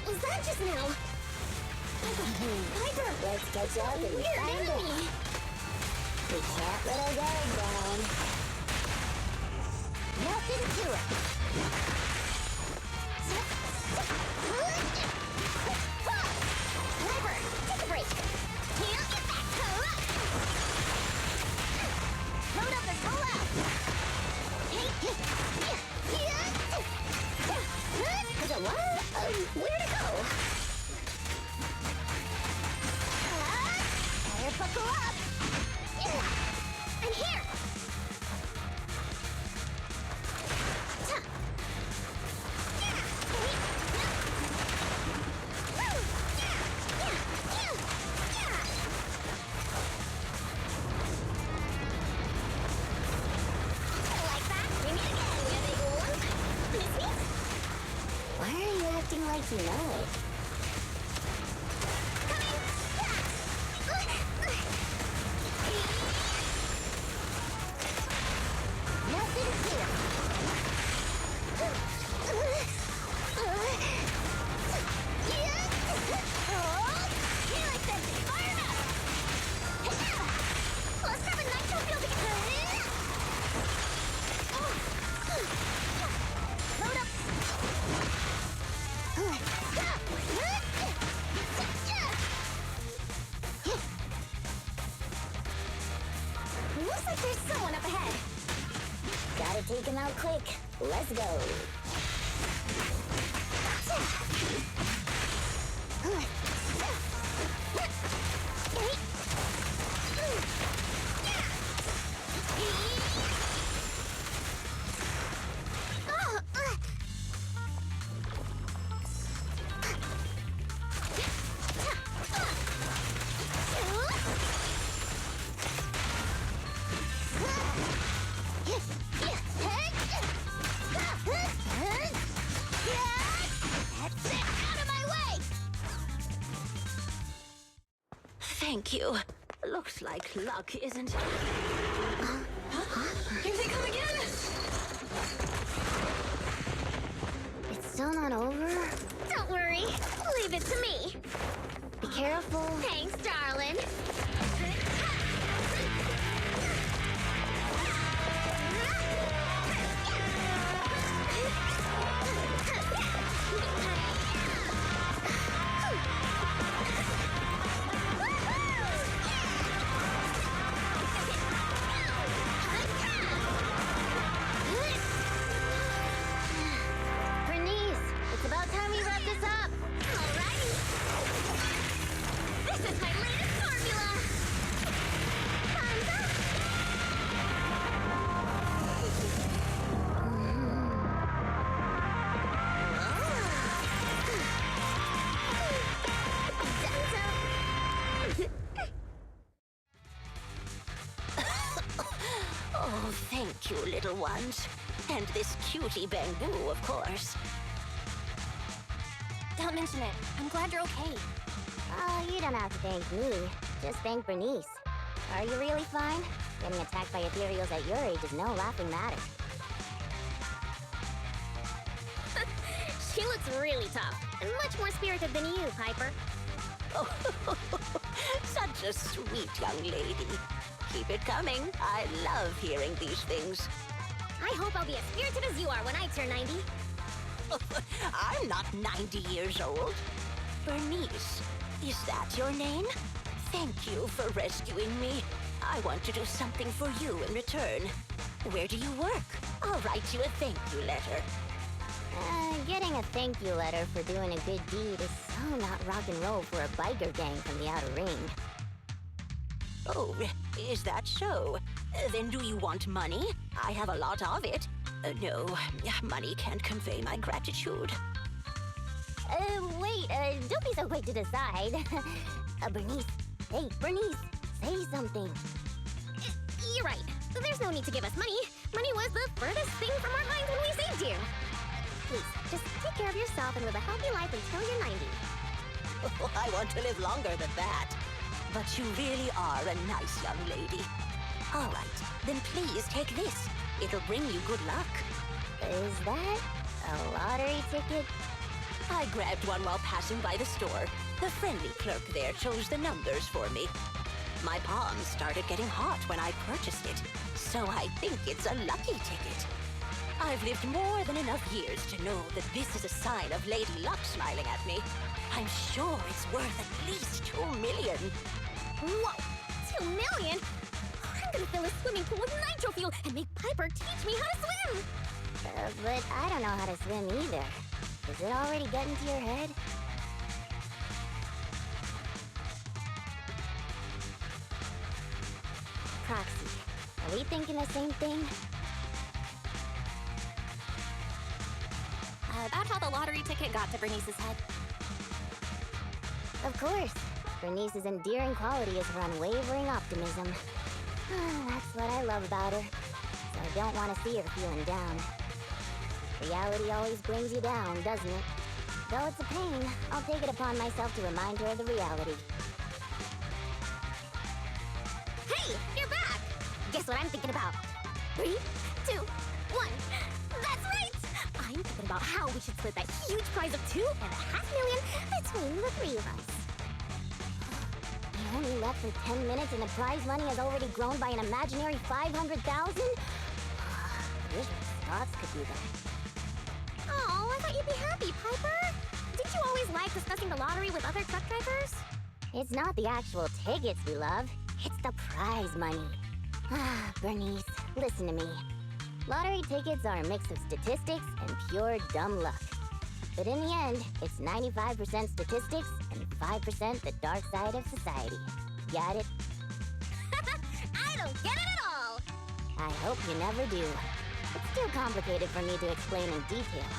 What was that just now? Piper! Let's catch up and Weird find enemy! it. We can't let our guard down. Nothing to it. Piper, take a break! He'll get back! Load up and roll out! What? Where to go? Better buckle up! I'm here! Like that? We meet again, where they go. Miss me? Why are you acting like you know it? Nothing here. Let's grab a nitro field load up. Looks like there's someone up ahead. Gotta take him out quick. Let's go. Thank you. Looks like luck, isn't it? Here they come again! It's still not over? Don't worry. Leave it to me. Be careful. Thanks, darling. Burnice, it's about time we wrap this up. Alrighty. This is my latest formula. Thumbs up. Oh, thank you, little ones. And this cutie bamboo, of course. Don't mention it. I'm glad you're okay. Oh, you don't have to thank me. Just thank Burnice. Are you really fine? Getting attacked by ethereals at your age is no laughing matter. She looks really tough and much more spirited than you, Piper. Oh, such a sweet young lady. Keep it coming. I love hearing these things. I hope I'll be as spirited as you are when I turn 90. I'm not 90 years old. Burnice, is that your name? Thank you for rescuing me. I want to do something for you in return. Where do you work? I'll write you a thank you letter. Getting a thank you letter for doing a good deed is so not rock and roll for a biker gang from the outer ring. Oh, is that so? Then do you want money? I have a lot of it. No, money can't convey my gratitude. Wait, don't be so quick to decide. Burnice, hey, Burnice, say something. You're right. There's no need to give us money. Money was the furthest thing from our minds when we saved you. Please, just take care of yourself and live a healthy life until you're 90. Oh, I want to live longer than that. But you really are a nice young lady. All right, then please take this. It'll bring you good luck. Is that a lottery ticket? I grabbed one while passing by the store. The friendly clerk there chose the numbers for me. My palms started getting hot when I purchased it, so I think it's a lucky ticket. I've lived more than enough years to know that this is a sign of Lady Luck smiling at me. I'm sure it's worth at least 2 million. Whoa! 2 million? I'm gonna fill a swimming pool with nitro fuel and make Piper teach me how to swim! But I don't know how to swim either. Is it already getting to your head? Proxy, are we thinking the same thing? About how the lottery ticket got to Burnice's head. Of course. Burnice's endearing quality is her unwavering optimism. That's what I love about her. So I don't want to see her feeling down. Reality always brings you down, doesn't it? Though it's a pain, I'll take it upon myself to remind her of the reality. Hey, you're back! Guess what I'm thinking about? 3, 2, 1. That's right! I'm thinking about how we should split that huge prize of $2.5 million between the 3 of us. We only left for 10 minutes and the prize money has already grown by an imaginary 500,000? I wish my stocks could do that. Oh, I thought you'd be happy, Piper! Didn't you always like discussing the lottery with other truck drivers? It's not the actual tickets we love, it's the prize money. Burnice, listen to me. Lottery tickets are a mix of statistics and pure dumb luck. But in the end, it's 95% statistics and 5% the dark side of society. Got it? I don't get it at all! I hope you never do. It's too complicated for me to explain in detail.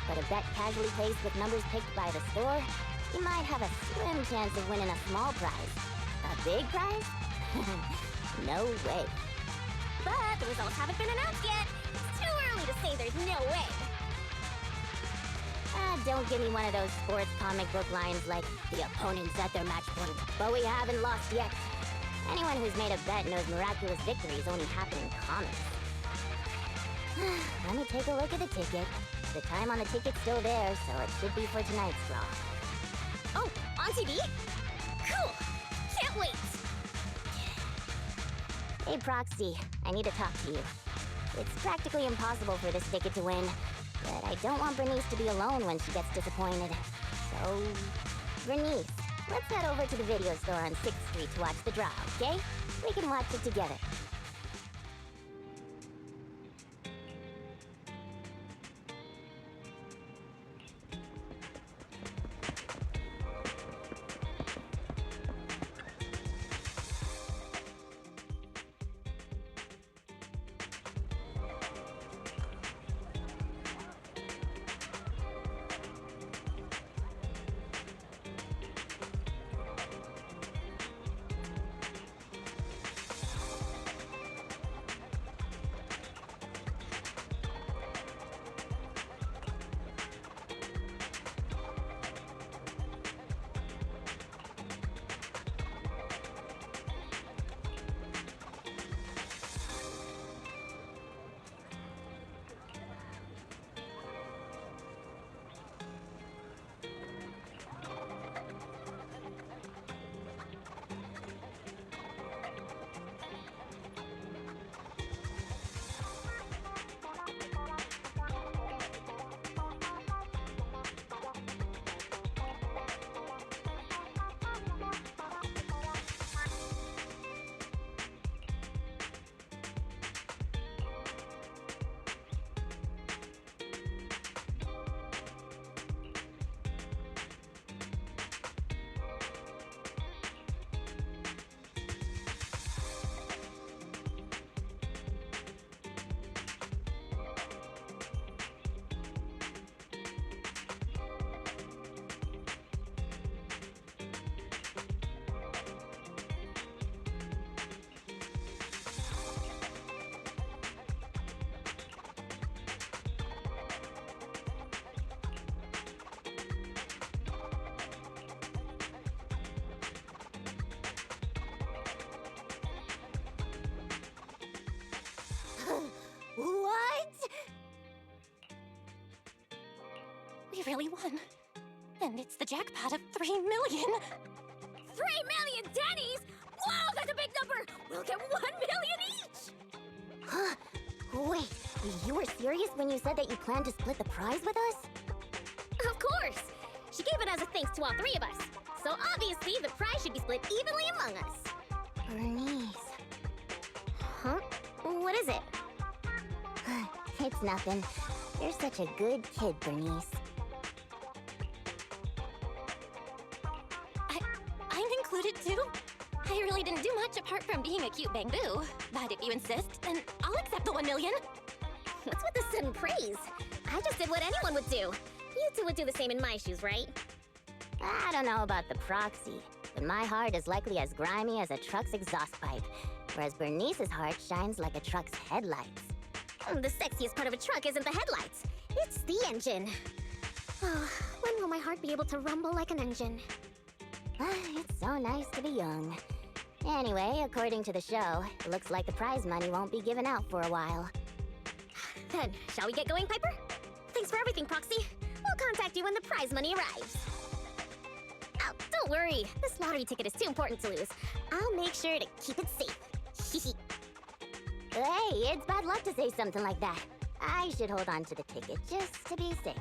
But a bet casually placed with numbers picked by the store, you might have a slim chance of winning a small prize. A big prize? No way. But the results haven't been announced yet. It's too early to say there's no way. Don't give me one of those sports comic book lines like, the opponent's at their match point, but we haven't lost yet. Anyone who's made a bet knows miraculous victories only happen in comics. Let me take a look at the ticket. The time on the ticket's still there, so it should be for tonight's draw. Oh, on TV? Cool! Can't wait! Hey, Proxy, I need to talk to you. It's practically impossible for this ticket to win, but I don't want Burnice to be alone when she gets disappointed. So, Burnice, let's head over to the video store on 6th Street to watch the draw, okay? We can watch it together. We really won. And it's the jackpot of 3 million. 3 million Denny's? Whoa, that's a big number! We'll get 1 million each! Huh? Wait, you were serious when you said that you planned to split the prize with us? Of course! She gave it as a thanks to all 3 of us. So obviously, the prize should be split evenly among us. Burnice. Huh? What is it? It's nothing. You're such a good kid, Burnice. I'm included too? I really didn't do much apart from being a cute bamboo. But if you insist, then I'll accept the 1 million. What's with the sudden praise? I just did what anyone would do. You two would do the same in my shoes, right? I don't know about the proxy, but my heart is likely as grimy as a truck's exhaust pipe, whereas Burnice's heart shines like a truck's headlights. The sexiest part of a truck isn't the headlights. It's the engine. Oh, when will my heart be able to rumble like an engine? It's so nice to be young. Anyway, according to the show, it looks like the prize money won't be given out for a while. Then, shall we get going, Piper? Thanks for everything, Proxy. We'll contact you when the prize money arrives. Oh, don't worry. This lottery ticket is too important to lose. I'll make sure to keep it safe. Hey, it's bad luck to say something like that. I should hold on to the ticket just to be safe.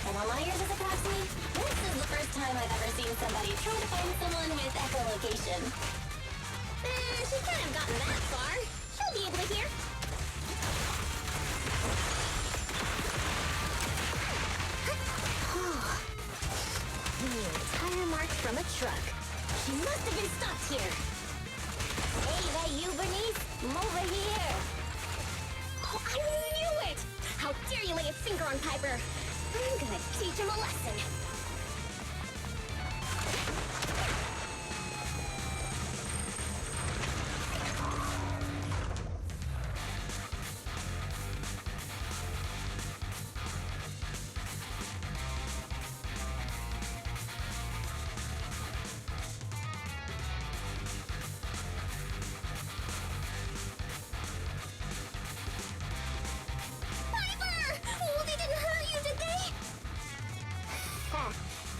On my ears as a proxy, this is the first time I've ever seen somebody try to find someone with echolocation. She can't have gotten that far. She'll be able to hear. Tire marks from a truck. She must have been stopped here. Hey, that you, Burnice? Come over here. Oh, I knew it! How dare you lay a finger on Piper? I'm gonna teach him a lesson.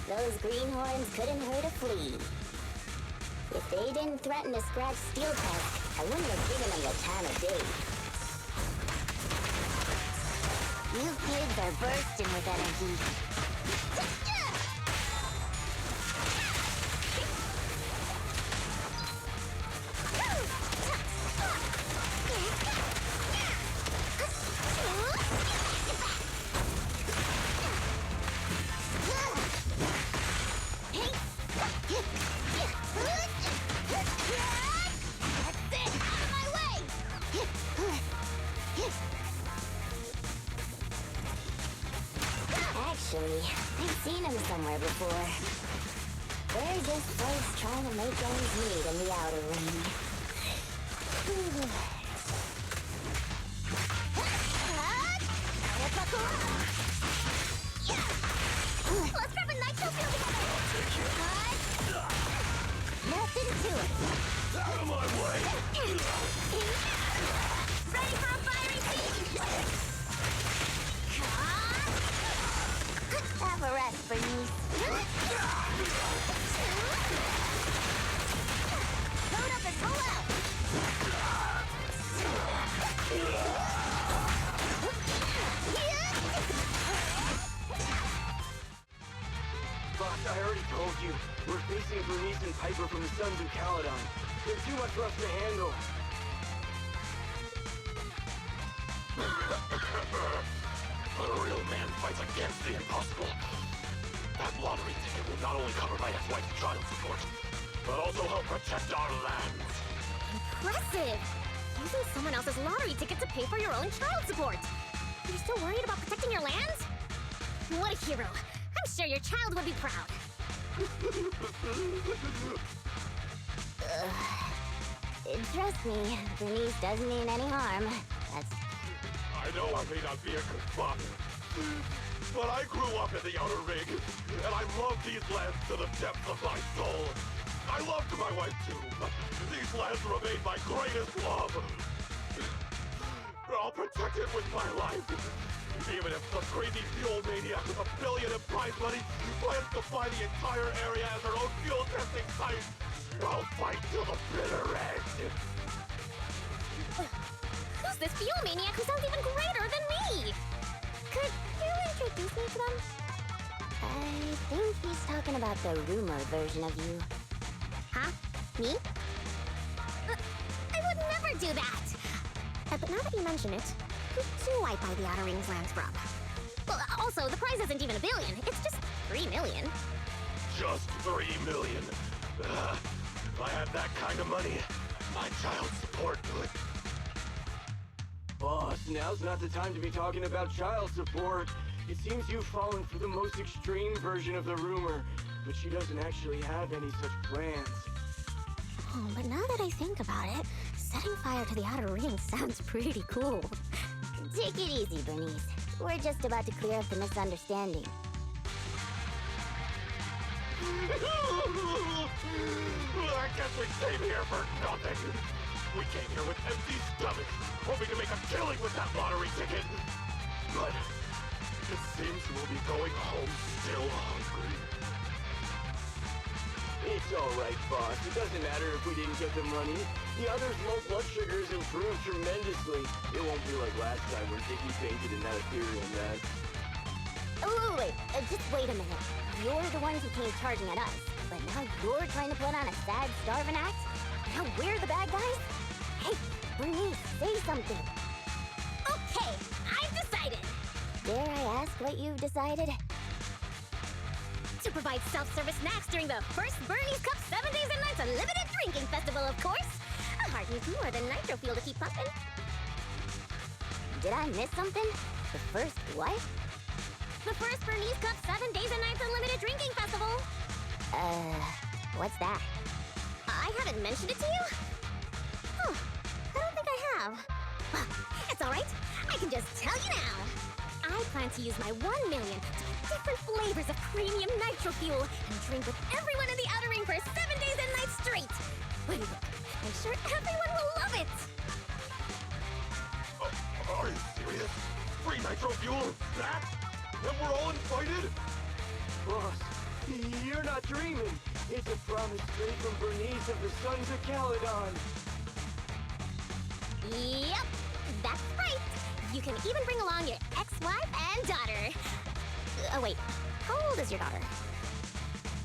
Those greenhorns couldn't hurt a flea. If they didn't threaten to scratch Steel Tusk, I wouldn't have given them the time of day. You kids are bursting with energy. him somewhere before. They're just folks trying to make ends meet in the outer ring. Let's grab a nitro field together! Nothing to it. Out of my way! Ready for a fiery feast! Have a rest, Burnice. Load up and pull out. Boss, I already told you. We're facing Burnice and Piper from the Sons of Caledon. They're too much for us to handle. A real man fights against the impossible. That lottery ticket will not only cover my ex-wife's child support, but also help protect our lands. Impressive! Using someone else's lottery ticket to pay for your own child support! You're still worried about protecting your lands? What a hero! I'm sure your child would be proud. Trust me, Burnice doesn't mean any harm. That's... I know I may not be a good father, but I grew up in the Outer Ring, and I love these lands to the depths of my soul. I loved my wife too, but these lands remain my greatest love. I'll protect it with my life. Even if some crazy fuel maniac with $1 billion in prize money plans to fly the entire area as her own fuel testing site, I'll fight till the bitter end. Who's this fuel maniac who sounds even greater than me? Could you introduce me to them? I think he's talking about the rumored version of you. Huh? Me? I would never do that! But now that you mention it, who do I buy the Outer Rings lands from? Well, also, the prize isn't even $1 billion. It's just 3 million. Just 3 million. If I had that kind of money, my child support would... Boss, now's not the time to be talking about child support. It seems you've fallen for the most extreme version of the rumor, but she doesn't actually have any such plans. Oh, but now that I think about it, setting fire to the Outer Ring sounds pretty cool. Take it easy, Burnice. We're just about to clear up the misunderstanding. I guess we came here for nothing. We came here with empty stomachs, hoping to make a killing with that lottery ticket. But it seems we'll be going home still hungry. It's alright, boss. It doesn't matter if we didn't get the money. The others' low blood sugar has improved tremendously. It won't be like last time where Dickie fainted in that ethereal mess. Oh, wait. Just wait a minute. You're the ones who came charging at us, but now you're trying to put on a sad, starving act? Now we're the bad guys? Hey, Burnice, say something. Okay, I've decided! Dare I ask what you've decided? To provide self-service snacks during the first Burnice Cup 7 Days and Nights Unlimited Drinking Festival, of course! A heart needs more than nitro fuel to keep pumping. Did I miss something? The first what? The first Burnice Cup 7 Days and Nights Unlimited Drinking Festival! What's that? I haven't mentioned it to you? Huh, I don't think I have. Well, it's alright. I can just tell you now. I plan to use my 1 million to get different flavors of premium nitro fuel and drink with everyone in the Outer Ring for 7 days and nights straight. Wait, I'm sure everyone will love it. Are you serious? Free nitro fuel and snacks? And we're all invited? Boss, you're not dreaming. It's a promise straight from Burnice of the Sons of Caledon. Yep, that's right. You can even bring along your ex-wife and daughter. Oh wait, how old is your daughter?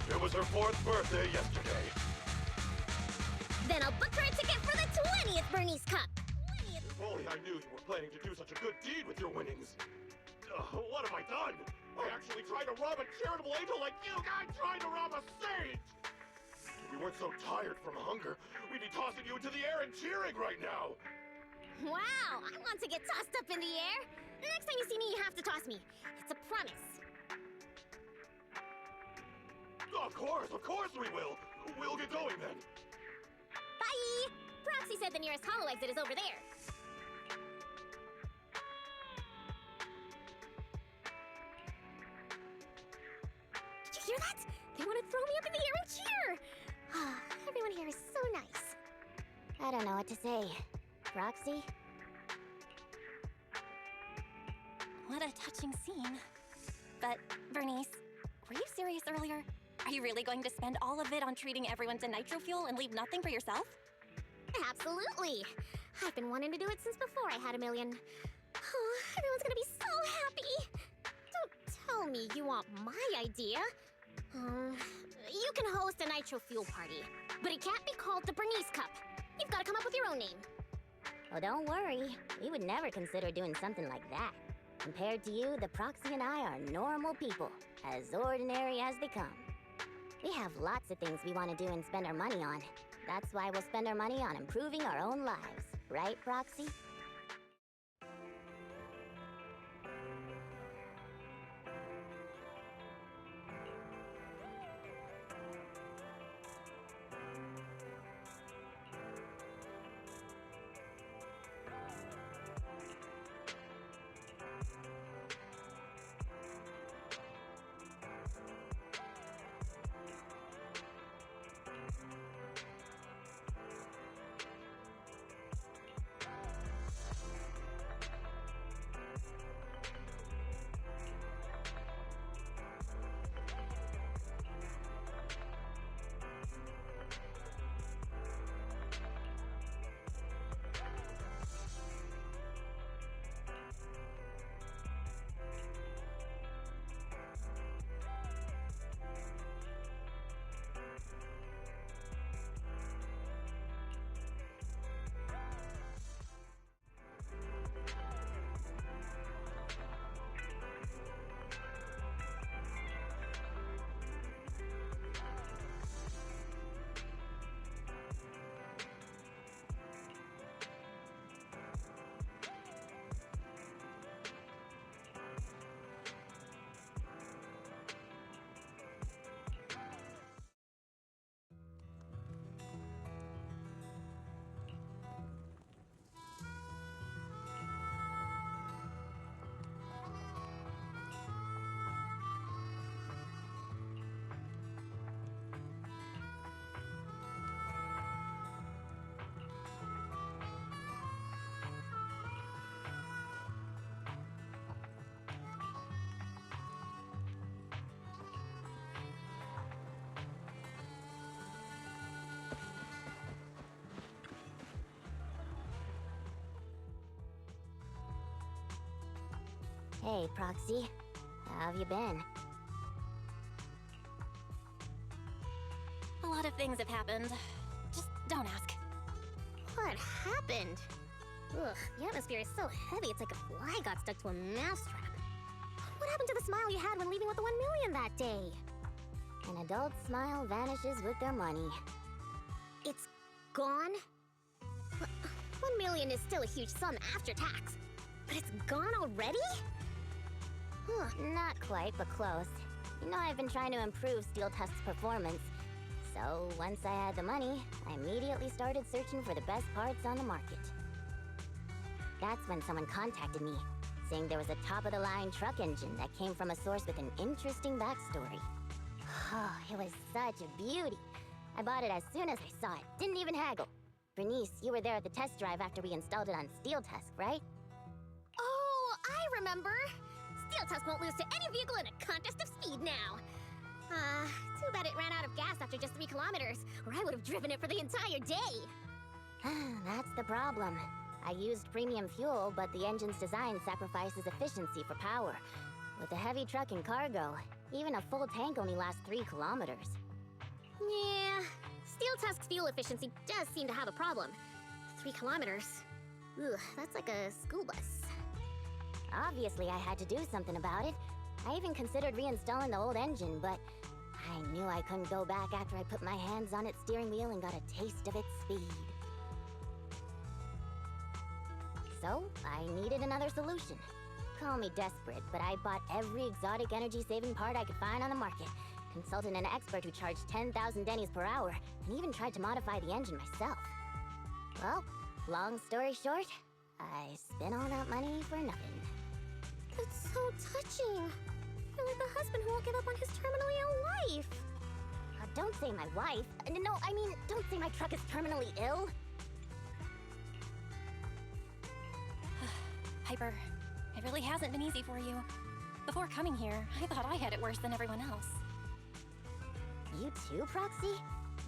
It was her 4th birthday yesterday. Then I'll book her a ticket for the 20th Burnice Cup. If only I knew you were planning to do such a good deed with your winnings. What have I done? I actually tried to rob a charitable angel like you guys tried to rob a sage! If we weren't so tired from hunger, we'd be tossing you into the air and cheering right now! Wow, I want to get tossed up in the air. Next time you see me, you have to toss me. It's a promise. Of course we will. We'll get going then. Bye! Proxy said the nearest hollow exit is over there. Did you hear that? They want to throw me up in the air and cheer! Everyone here is so nice. I don't know what to say. Roxy? What a touching scene. But, Burnice, were you serious earlier? Are you really going to spend all of it on treating everyone to nitro fuel and leave nothing for yourself? Absolutely! I've been wanting to do it since before I had a million. Oh, everyone's gonna be so happy! Don't tell me you want my idea. You can host a nitro fuel party, but it can't be called the Burnice Cup. You've got to come up with your own name. Oh, don't worry. We would never consider doing something like that. Compared to you, the Proxy and I are normal people, as ordinary as they come. We have lots of things we want to do and spend our money on. That's why we'll spend our money on improving our own lives. Right, Proxy? Hey, Proxy. How have you been? A lot of things have happened. Just don't ask. What happened? Ugh, the atmosphere is so heavy it's like a fly got stuck to a mousetrap. What happened to the smile you had when leaving with the 1 million that day? An adult's smile vanishes with their money. It's gone? 1 million is still a huge sum after tax. But it's gone already? Huh. Not quite, but close. You know, I've been trying to improve Steel Tusk's performance. So, once I had the money, I immediately started searching for the best parts on the market. That's when someone contacted me, saying there was a top-of-the-line truck engine that came from a source with an interesting backstory. Oh, it was such a beauty. I bought it as soon as I saw it, didn't even haggle. Burnice, you were there at the test drive after we installed it on Steel Tusk, right? Oh, I remember! Steel Tusk won't lose to any vehicle in a contest of speed now. Too bad it ran out of gas after just 3 kilometers, or I would have driven it for the entire day. That's the problem. I used premium fuel, but the engine's design sacrifices efficiency for power. With a heavy truck and cargo, even a full tank only lasts 3 kilometers. Yeah, Steel Tusk's fuel efficiency does seem to have a problem. 3 kilometers. Ugh, that's like a school bus. Obviously, I had to do something about it. I even considered reinstalling the old engine, but I knew I couldn't go back after I put my hands on its steering wheel and got a taste of its speed. So, I needed another solution. Call me desperate, but I bought every exotic energy-saving part I could find on the market, consulted an expert who charged 10,000 dennies per hour, and even tried to modify the engine myself. Well, long story short, I spent all that money for nothing. That's so touching. You're like a husband who won't give up on his terminally ill wife. Don't say my wife. No, I mean, don't say my truck is terminally ill. Piper, it really hasn't been easy for you. Before coming here, I thought I had it worse than everyone else. You too, Proxy?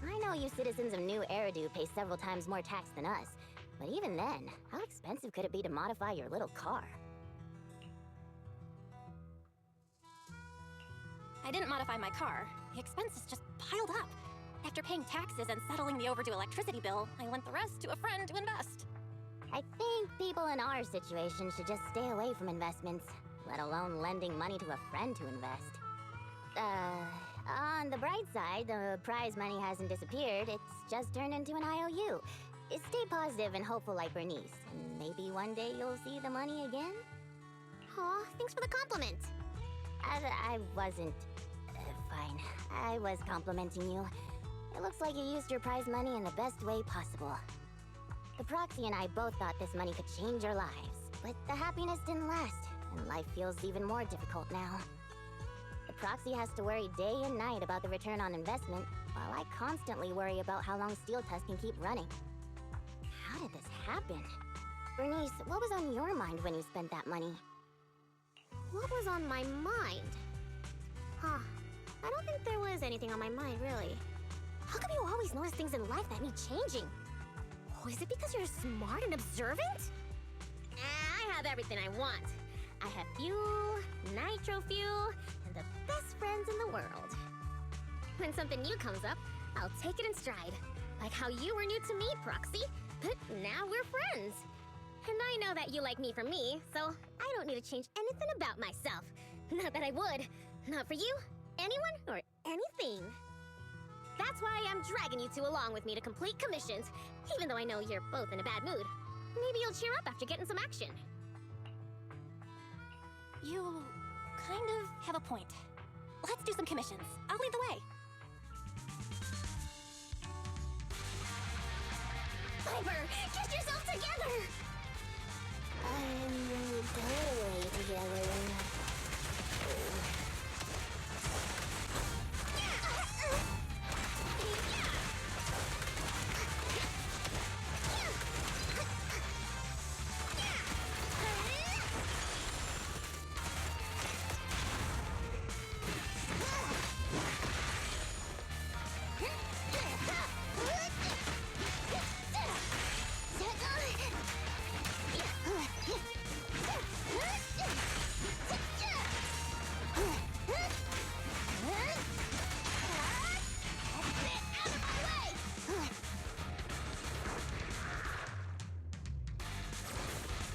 I know you citizens of New Eridu pay several times more tax than us, but even then, how expensive could it be to modify your little car? I didn't modify my car. The expenses just piled up. After paying taxes and settling the overdue electricity bill, I lent the rest to a friend to invest. I think people in our situation should just stay away from investments, let alone lending money to a friend to invest. On the bright side, the prize money hasn't disappeared, it's just turned into an IOU. Stay positive and hopeful like Burnice, and maybe one day you'll see the money again? Aw, thanks for the compliment. I wasn't... fine. I was complimenting you. It looks like you used your prize money in the best way possible. The Proxy and I both thought this money could change our lives, but the happiness didn't last, and life feels even more difficult now. The Proxy has to worry day and night about the return on investment, while I constantly worry about how long Steel Test can keep running. How did this happen? Burnice, what was on your mind when you spent that money? What was on my mind? Huh. I don't think there was anything on my mind, really. How come you always notice things in life that need changing? Oh, is it because you're smart and observant? I have everything I want. I have fuel, nitro fuel, and the best friends in the world. When something new comes up, I'll take it in stride. Like how you were new to me, Proxy, but now we're friends. And I know that you like me for me, so I don't need to change anything about myself. Not that I would. Not for you, anyone, or anything. That's why I'm dragging you two along with me to complete commissions, even though I know you're both in a bad mood. Maybe you'll cheer up after getting some action. You kind of have a point. Let's do some commissions. I'll lead the way. Piper, get yourself together! I'm totally together.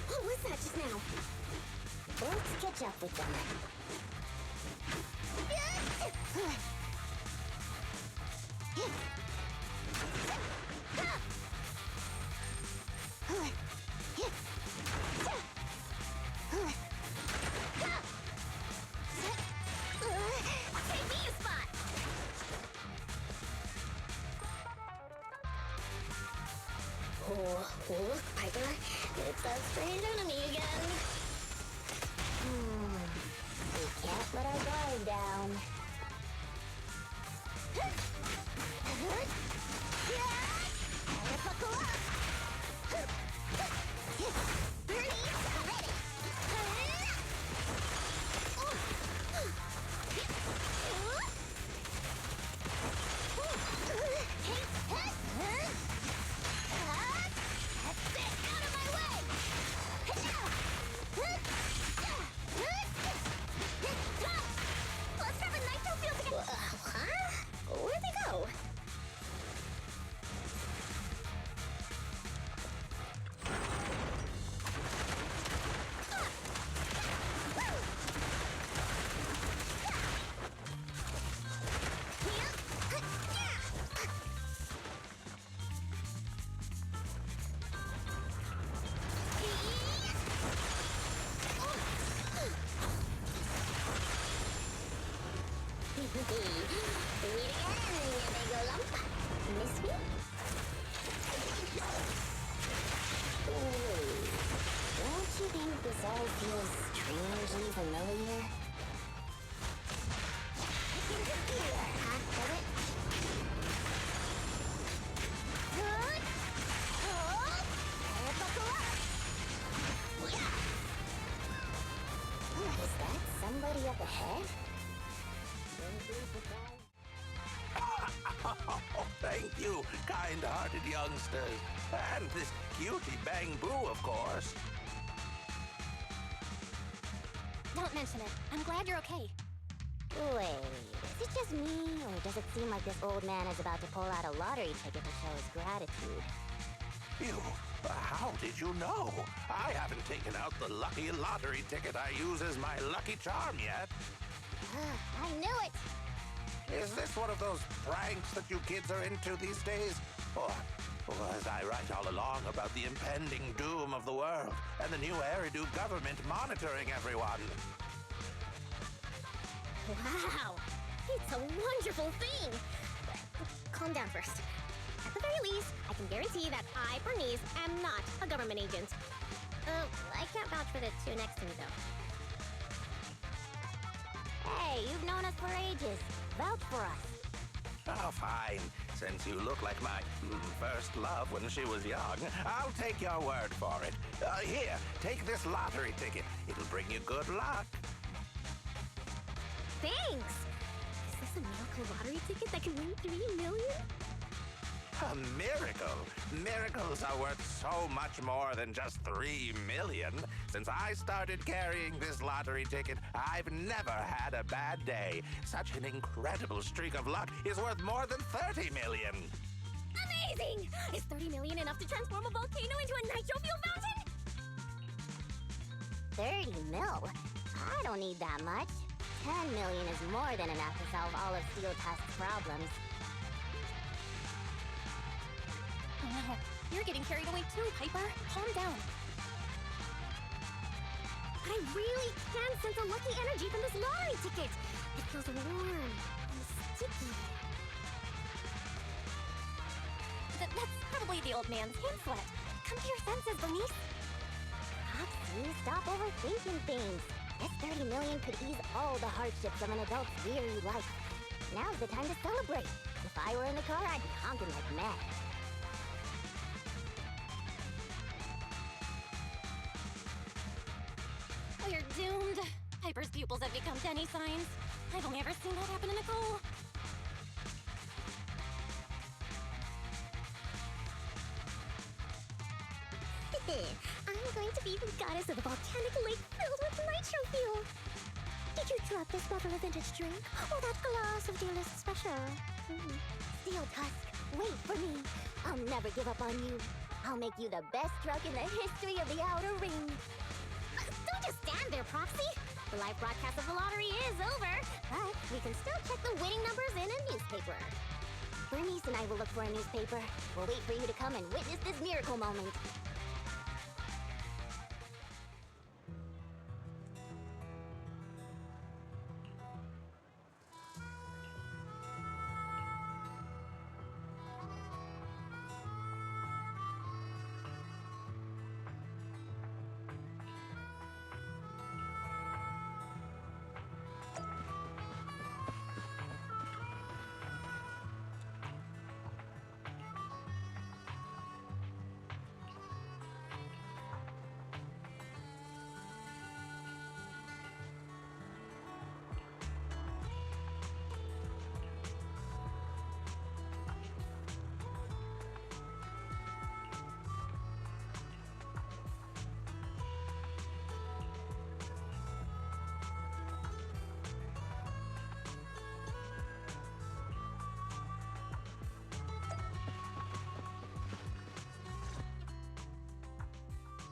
What was that just now? Let's catch up with them. Take me a spot! Oh, look, Piper. It's that strange enemy again. We can't let our guard down. Buckle up! Burnice, ready! Out of my way! Let's grab a nitro field together! Huh? Where'd they go? ahead. Oh, thank you, kind-hearted youngsters. And this cutie Bang-Boo, of course. Don't mention it. I'm glad you're okay. Wait, is it just me, or does it seem like this old man is about to pull out a lottery ticket to show his gratitude? You, how did you know? I haven't taken out the lucky lottery ticket I use as my lucky charm yet. I knew it! Is this one of those pranks that you kids are into these days? Or was I right all along about the impending doom of the world and the new Eridu government monitoring everyone? Wow! It's a wonderful thing! Calm down first. At the very least, I can guarantee that I, Burnice, am not a government agent. I can't vouch for the two next to me, though. Hey, you've known us for ages. Vouch for us. Oh, fine. Since you look like my first love when she was young, I'll take your word for it. Here, take this lottery ticket. It'll bring you good luck. Thanks! Is this a miracle lottery ticket that can win 3 million? A miracle? Miracles are worth so much more than just 3 million. Since I started carrying this lottery ticket, I've never had a bad day. Such an incredible streak of luck is worth more than 30 million. Amazing! Is 30 million enough to transform a volcano into a nitro fuel fountain? 30 mil? I don't need that much. 10 million is more than enough to solve all of Steel Tusk's problems. Oh no, you're getting carried away too, Piper. Calm down. But I really can sense a lucky energy from this lottery ticket. It feels warm and sticky. That's probably the old man's hand sweat. Come to your senses, Burnice. Roxy, stop overthinking things. This 30 million could ease all the hardships of an adult's weary life. Now's the time to celebrate. If I were in the car, I'd be honking like mad. We're doomed. Piper's pupils have become Denny signs. I've only ever seen that happen to Nicole. I'm going to be the goddess of a volcanic lake filled with nitro fuel. Did you drop this bottle of vintage drink or that glass of dearest special? Steel Tusk, wait for me. I'll never give up on you. I'll make you the best truck in the history of the Outer Ring. Don't just stand there, Proxy. The live broadcast of the lottery is over, but we can still check the winning numbers in a newspaper. Burnice and I will look for a newspaper. We'll wait for you to come and witness this miracle moment.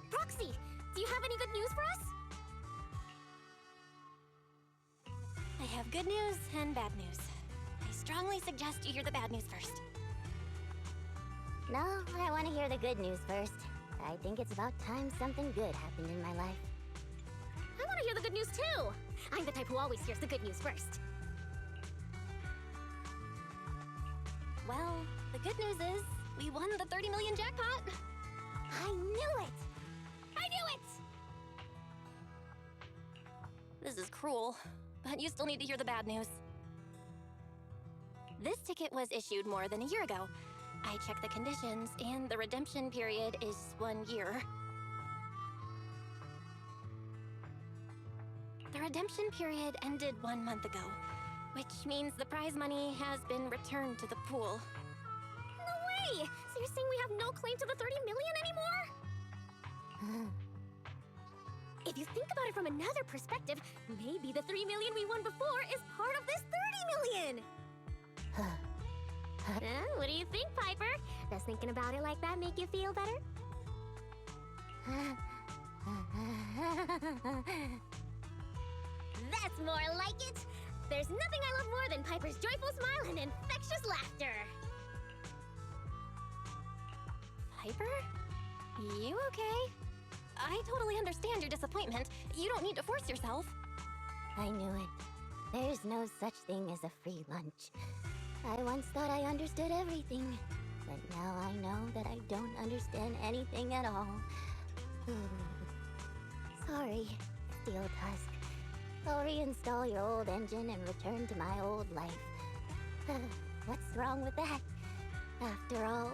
Proxy, do you have any good news for us? I have good news and bad news. I strongly suggest you hear the bad news first. No, I want to hear the good news first. I think it's about time something good happened in my life. I want to hear the good news too. I'm the type who always hears the good news first. Well, the good news is we won the 30 million jackpot. I knew it! I knew it! This is cruel, but you still need to hear the bad news. This ticket was issued more than a year ago. I checked the conditions, and the redemption period is 1 year. The redemption period ended 1 month ago, which means the prize money has been returned to the pool. No way! So you're saying we have no claim to the 30 million anymore? If you think about it from another perspective, maybe the 3 million we won before is part of this 30 million! What do you think, Piper? Does thinking about it like that make you feel better? That's more like it! There's nothing I love more than Piper's joyful smile and infectious laughter! Piper? You okay? I totally understand your disappointment. You don't need to force yourself. I knew it. There's no such thing as a free lunch. I once thought I understood everything, but now I know that I don't understand anything at all. Sorry, Steel Tusk. I'll reinstall your old engine and return to my old life. What's wrong with that? After all,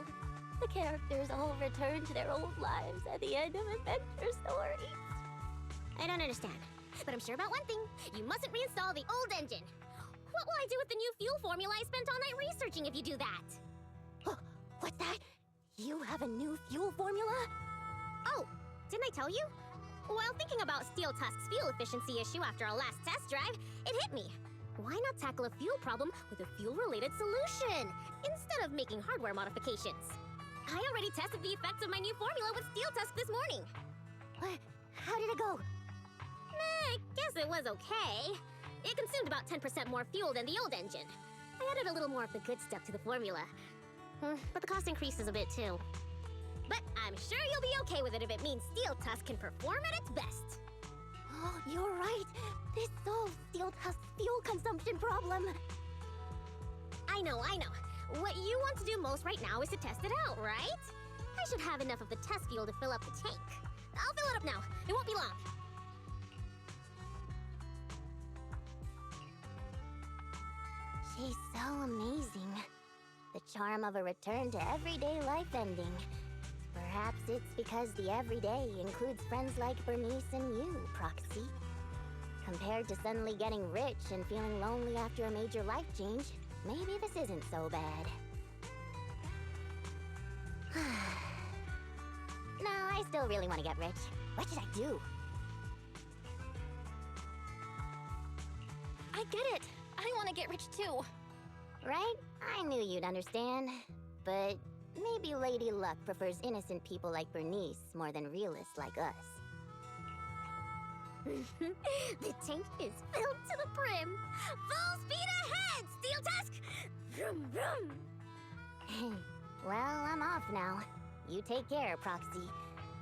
the characters all return to their old lives at the end of adventure stories. I don't understand, but I'm sure about one thing. You mustn't reinstall the old engine. What will I do with the new fuel formula I spent all night researching if you do that? Oh, what's that? You have a new fuel formula? Oh, didn't I tell you? While thinking about Steel Tusk's fuel efficiency issue after our last test drive, it hit me. Why not tackle a fuel problem with a fuel-related solution, instead of making hardware modifications? I already tested the effects of my new formula with Steel Tusk this morning. What? How did it go? I guess it was okay. It consumed about 10% more fuel than the old engine. I added a little more of the good stuff to the formula. But the cost increases a bit too. But I'm sure you'll be okay with it if it means Steel Tusk can perform at its best. Oh, you're right. This solves Steel Tusk's fuel consumption problem. I know. What you want to do most right now is to test it out, right? I should have enough of the test fuel to fill up the tank. I'll fill it up now. It won't be long. She's so amazing. The charm of a return to everyday life ending. Perhaps it's because the everyday includes friends like Burnice and you, Proxy. Compared to suddenly getting rich and feeling lonely after a major life change, maybe this isn't so bad. No, I still really want to get rich. What should I do? I get it. I want to get rich too. Right? I knew you'd understand. But maybe Lady Luck prefers innocent people like Burnice more than realists like us. The tank is filled to the brim. Full speed ahead, Steel Tusk! Vroom, vroom. Well, I'm off now. You take care, Proxy.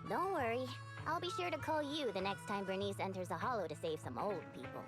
Don't worry. I'll be sure to call you the next time Burnice enters a hollow to save some old people.